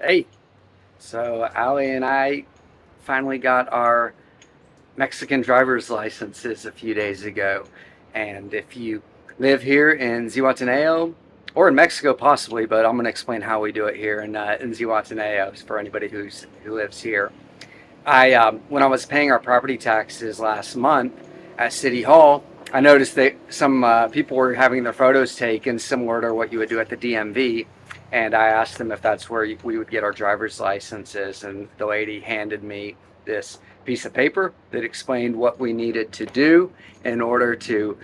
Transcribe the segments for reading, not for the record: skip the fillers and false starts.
Hey, so Ali and I finally got our Mexican driver's licenses a few days ago. And if you live here in Zihuatanejo, or in Mexico possibly, but I'm going to explain how we do it here in Zihuatanejo for anybody who lives here. When I was paying our property taxes last month at City Hall, I noticed that some people were having their photos taken similar to what you would do at the DMV. And I asked them if that's where we would get our driver's licenses. And the lady handed me this piece of paper that explained what we needed to do in order to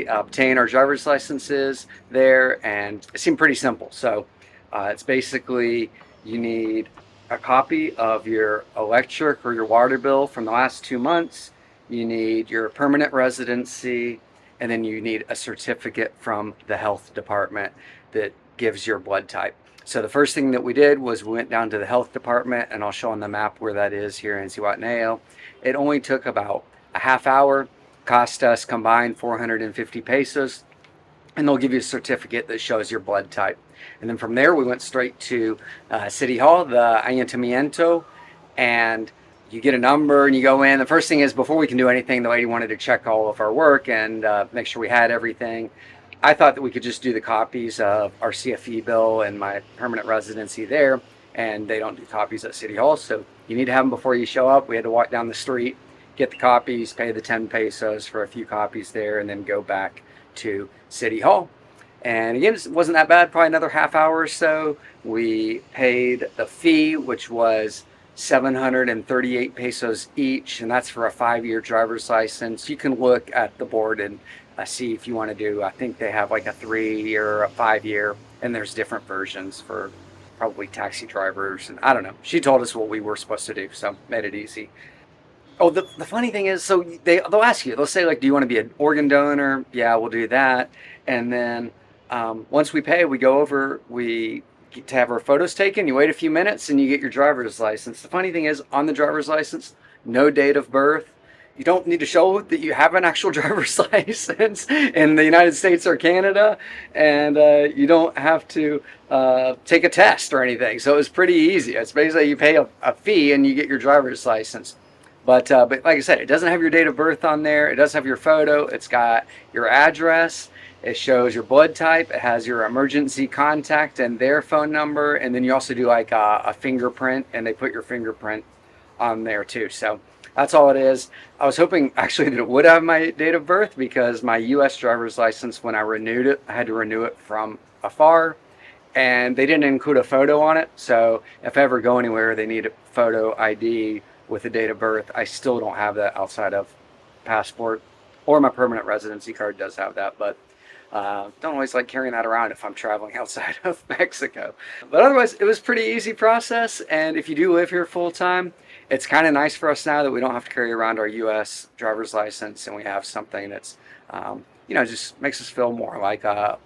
obtain our driver's licenses there. And it seemed pretty simple. So it's basically you need a copy of your electric or your water bill from the last 2 months. You need your permanent residency, and then you need a certificate from the health department that gives your blood type. So the first thing that we did was we went down to the health department, and I'll show on the map where that is here in Zihuatanejo. It only took about a half hour, cost us combined 450 pesos, and they'll give you a certificate that shows your blood type. And then from there, we went straight to City Hall, the Ayuntamiento, and you get a number and you go in. The first thing is, before we can do anything, the lady wanted to check all of our work and make sure we had everything. I thought that we could just do the copies of our CFE bill and my permanent residency there, and they don't do copies at City Hall, so you need to have them before you show up. We had to walk down the street, get the copies, pay the 10 pesos for a few copies there, and then go back to City Hall. And again, it wasn't that bad, probably another half hour or so. We paid the fee, which was 738 pesos each, and that's for a 5-year driver's license. You can look at the board and see if you want to do, I think they have like a 3-year, a 5-year, and there's different versions for probably taxi drivers. And I don't know. She told us what we were supposed to do, so made it easy. Oh, the funny thing is, so they'll ask you, they'll say like, do you want to be an organ donor? Yeah, we'll do that. And then once we pay, we go over, we get to have our photos taken. You wait a few minutes and you get your driver's license. The funny thing is, on the driver's license, no date of birth. You don't need to show that you have an actual driver's license in the United States or Canada, and you don't have to take a test or anything. So it's pretty easy. It's basically you pay a fee and you get your driver's license. But like I said, it doesn't have your date of birth on there. It does have your photo. It's got your address. It shows your blood type. It has your emergency contact and their phone number. And then you also do like a fingerprint, and they put your fingerprint on there too. So that's all it is. I was hoping actually that it would have my date of birth, because my U.S. driver's license, when I renewed it, I had to renew it from afar, and they didn't include a photo on it. So if I ever go anywhere, they need a photo ID with a date of birth. I still don't have that outside of passport, or my permanent residency card does have that, but don't always like carrying that around if I'm traveling outside of Mexico. But otherwise, it was a pretty easy process. And if you do live here full time, it's kind of nice for us now that we don't have to carry around our U.S. driver's license, and we have something that's, just makes us feel more like a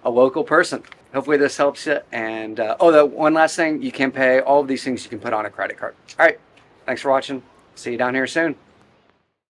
local person. Hopefully this helps you. And the one last thing, you can pay all of these things. You can put on a credit card. All right. Thanks for watching. See you down here soon.